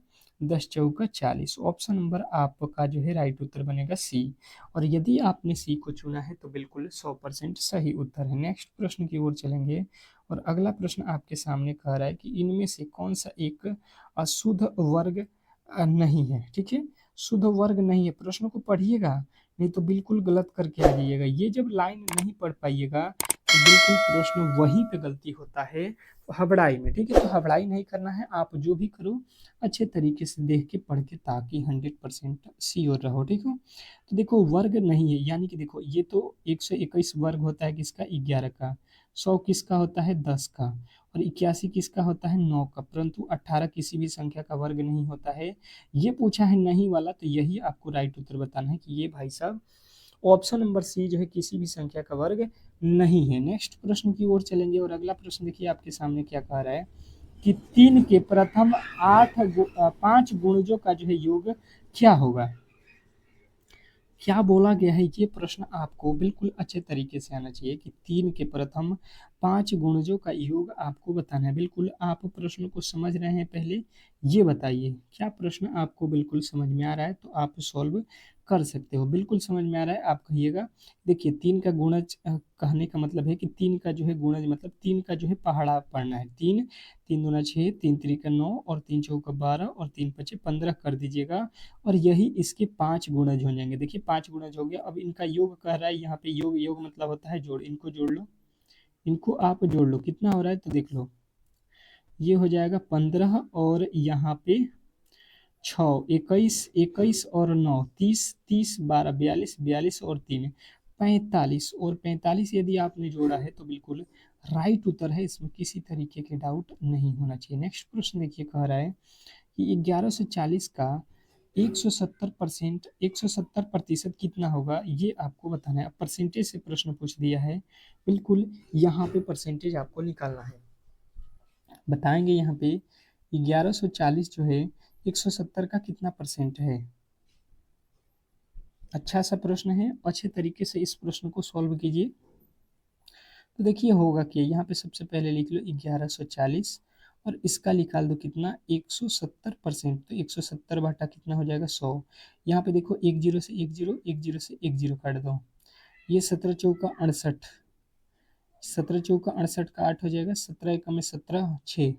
40। ऑप्शन नंबर आपका जो है राइट उत्तर बनेगा सी। और यदि आपने सी को चुना है तो बिल्कुल 100% सही उत्तर है। नेक्स्ट प्रश्न की ओर चलेंगे, और अगला प्रश्न आपके सामने कह रहा है कि इनमें से कौन सा एक अशुद्ध वर्ग नहीं है, ठीक है। शुद्ध वर्ग नहीं है, प्रश्न को पढ़िएगा, नहीं तो बिल्कुल गलत करके आ जाइएगा। ये जब लाइन नहीं पढ़ पाइएगा तो बिल्कुल प्रश्न वहीं पे गलती होता है, हबड़ाई में, ठीक है। तो हबड़ाई नहीं करना है, आप जो भी करो अच्छे तरीके से देख के पढ़ के, ताकि 100% श्योर रहो, ठीक हो। तो देखो वर्ग नहीं है, यानी कि देखो ये तो 121 वर्ग होता है किसका, 11 का। 100 किसका होता है, 10 का। और 81 किसका होता है, 9 का। परंतु 18 किसी भी संख्या का वर्ग नहीं होता है। ये पूछा है नहीं वाला, तो यही आपको राइट उत्तर बताना है कि ये भाई साहब ऑप्शन नंबर सी जो है किसी भी संख्या का वर्ग नहीं है। नेक्स्ट प्रश्न की ओर चलेंगे, और अगला प्रश्न देखिए आपके सामने क्या कह रहा है कि 3 के प्रथम 5 गुणजों का जो है योग क्या होगा। क्या बोला गया है, ये प्रश्न आपको बिल्कुल अच्छे तरीके से आना चाहिए कि 3 के प्रथम 5 गुणजों का योग आपको बताना है। बिल्कुल आप प्रश्न को समझ रहे हैं, पहले ये बताइए क्या प्रश्न आपको बिल्कुल समझ में आ रहा है, तो आप सॉल्व कर सकते हो। बिल्कुल समझ में आ रहा है आप कहिएगा। देखिए 3 का गुणज कहने का मतलब है कि 3 का जो है गुणज मतलब 3 का जो है पहाड़ा पढ़ना है। 3 3 दूना 6, 3 त्रिका 9 और 3 चौका 12 और 3 पचे 15 कर दीजिएगा, और यही इसके 5 गुणज हो जाएंगे। देखिए 5 गुणज हो गया। अब इनका योग कह रहा है, यहाँ पे योग योग मतलब होता है जोड़, इनको जोड़ लो, इनको आप जोड़ लो, कितना हो रहा है तो देख लो, ये हो जाएगा 15 और यहाँ पे 6, 21, 21 और 9, 30, 30, 12, 42, 42 और 3, 45, और 45 यदि आपने जोड़ा है तो बिल्कुल राइट उत्तर है, इसमें किसी तरीके के डाउट नहीं होना चाहिए। नेक्स्ट प्रश्न देखिए कह रहा है कि 1140 का 170% कितना होगा, ये आपको बताना है। परसेंटेज से प्रश्न पूछ दिया है, बिल्कुल यहाँ पे परसेंटेज आपको निकालना है। बताएंगे यहाँ पे 1140 जो है 170 का कितना परसेंट है। अच्छा सा प्रश्न है, अच्छे तरीके से इस प्रश्न को सॉल्व कीजिए। तो देखिए होगा कि यहाँ पे सबसे पहले लिख लो 1140 और इसका निकाल दो कितना 170%, तो 170 बाटा कितना हो जाएगा 100। यहाँ पे देखो 1 0 से 1 0, 1 0 से 1 0 काट दो, ये 17 चौका 68, 17 चौका 68 का 8 हो जाएगा, 17 एकम में 17, 6,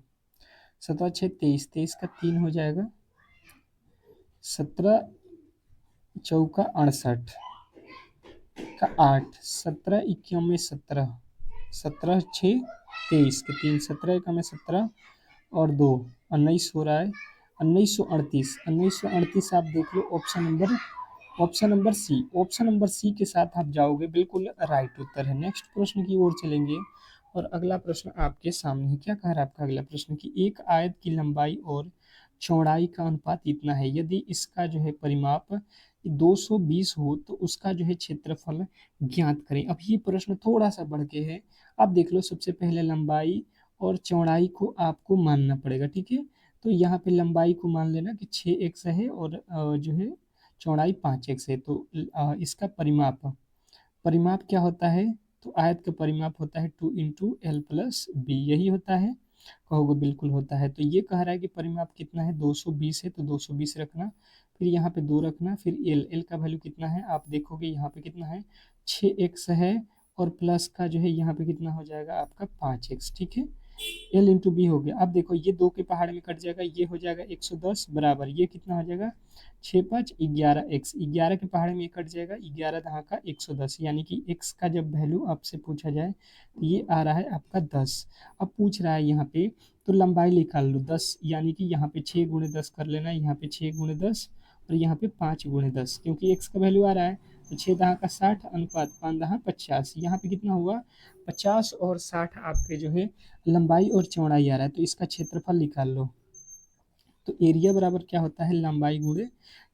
17 6 23, 23 का 3 हो जाएगा, 17 चौका 68 का 8, 17 इक्कीस में 17, 17 6 23 के 3, 17 एकम में 17 और 2, 19 हो रहा है, 1938, 1938 आप देख लो option number option number C के साथ आप जाओगे, बिल्कुल राइट उत्तर है। नेक्स्ट प्रश्न की ओर चलेंगे और अगला प्रश्न आपके सामने है। क्या कह रहा है आपका अगला प्रश्न कि एक आयत की लंबाई और चौड़ाई का अनुपात इतना है, यदि इसका जो है परिमाप 220 हो तो उसका जो है क्षेत्रफल ज्ञात करें। अब ये प्रश्न थोड़ा सा बढ़ के है। आप देख लो, सबसे पहले लंबाई और चौड़ाई को आपको मानना पड़ेगा, ठीक है। तो यहाँ पे लंबाई को मान लेना कि 6x है और जो है चौड़ाई 5x है। तो इसका परिमाप परिमाप क्या होता है? तो आयत का परिमाप होता है 2 × L + B, यही होता है। कहोगे बिल्कुल होता है। तो ये कह रहा है कि परिमाप कितना है? 220 है, तो 220 रखना, फिर यहाँ पे 2 रखना, फिर एल का वैल्यू कितना है आप देखोगे यहाँ पे कितना है? 6x है, और प्लस का जो है यहाँ पे कितना हो जाएगा आपका 5x, ठीक है। L × B हो गया। अब देखो ये 2 के पहाड़ में कट जाएगा, ये हो जाएगा 110 बराबर ये कितना हो जाएगा? 6×5 = 11x, 11 के पहाड़ में ये कट जाएगा, 11 दहा का 110, यानी कि x का जब वैल्यू आपसे पूछा जाए तो ये आ रहा है आपका 10। अब पूछ रहा है यहाँ पे, तो लंबाई निकाल लो 10, यानी कि यहाँ पे 6 × 10 कर लेना, यहाँ पे 6 × 10 और यहाँ पे 5 × 10, क्योंकि x का वैल्यू आ रहा है। तो 6 दहा का 60 अनुपात 5 दहा 50, यहाँ पे कितना हुआ? 50 और 60 आपके जो है लंबाई और चौड़ाई आ रहा है, तो इसका क्षेत्रफल निकाल लो। तो एरिया बराबर क्या होता है? लंबाई गुणे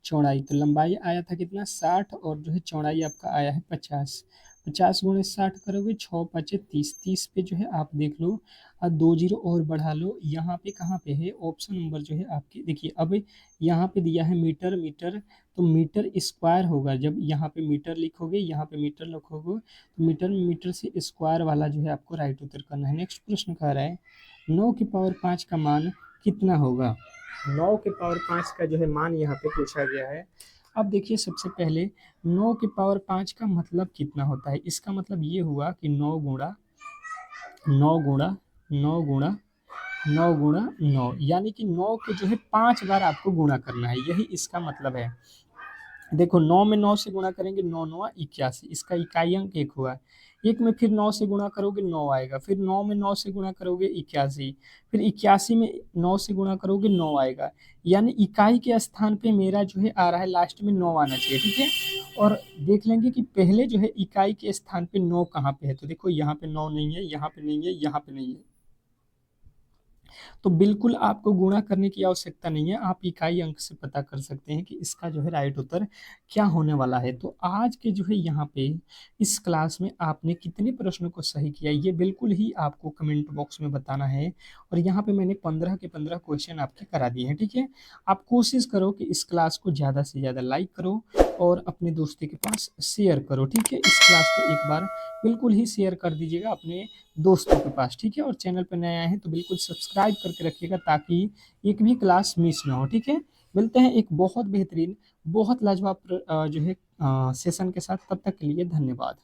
चौड़ाई। तो लंबाई आया था कितना? 60, और जो है चौड़ाई आपका आया है 50। 50 × 60 करोगे, 6×5 = 30, 30 पे जो है आप देख लो, और 2 जीरो और बढ़ा लो। यहाँ पे कहाँ पे है? ऑप्शन नंबर जो है आपके, देखिए अब यहाँ पे दिया है मीटर, मीटर तो मीटर स्क्वायर होगा। जब यहाँ पे मीटर लिखोगे, यहाँ पे मीटर लिखोगे, तो मीटर में मीटर से स्क्वायर वाला जो है आपको राइट उत्तर करना है। नेक्स्ट प्रश्न कह रहा है 9 की पावर 5 का मान कितना होगा? 9 की पावर 5 का जो है मान यहाँ पे पूछा गया है। अब देखिए, सबसे पहले 9 की पावर 5 का मतलब कितना होता है? इसका मतलब ये हुआ कि 9 गुणा 9 गुणा 9 गुणा 9 गुणा 9, यानी कि 9 को जो है 5 बार आपको गुणा करना है, यही इसका मतलब है। देखो 9 में 9 से गुणा करेंगे, 9 9 81, इसका इकाई अंक 1 हुआ। 1 में फिर 9 से गुणा करोगे 9 आएगा, फिर 9 में 9 से गुणा करोगे 81, फिर 81 में 9 से गुणा करोगे 9 आएगा। यानी इकाई के स्थान पे मेरा जो है आ रहा है लास्ट में 9 आना चाहिए, ठीक है। और देख लेंगे कि पहले जो है इकाई के स्थान पे 9 कहाँ पे है, तो देखो यहाँ पे 9 नहीं है, यहाँ पे नहीं है, यहाँ पे नहीं है। तो बिल्कुल आपको गुणा करने की आवश्यकता नहीं है, आप इकाई अंक से पता कर सकते हैं कि इसका जो है राइट उत्तर क्या होने वाला है। तो आज के जो है यहाँ पे इस क्लास में आपने कितने प्रश्नों को सही किया, ये बिल्कुल ही आपको कमेंट बॉक्स में बताना है। और यहाँ पे मैंने 15 के 15 क्वेश्चन आपके करा दिए हैं, ठीक है। आप कोशिश करो कि इस क्लास को ज़्यादा से ज़्यादा लाइक करो और अपने दोस्तों के पास शेयर करो, ठीक है। इस क्लास को एक बार बिल्कुल ही शेयर कर दीजिएगा अपने दोस्तों के पास, ठीक है। और चैनल पर नए आए हैं तो बिल्कुल सब्सक्राइब करके रखिएगा, ताकि एक भी क्लास मिस ना हो, ठीक है। मिलते हैं एक बहुत बेहतरीन, बहुत लाजवाब जो है सेशन के साथ। तब तक के लिए धन्यवाद।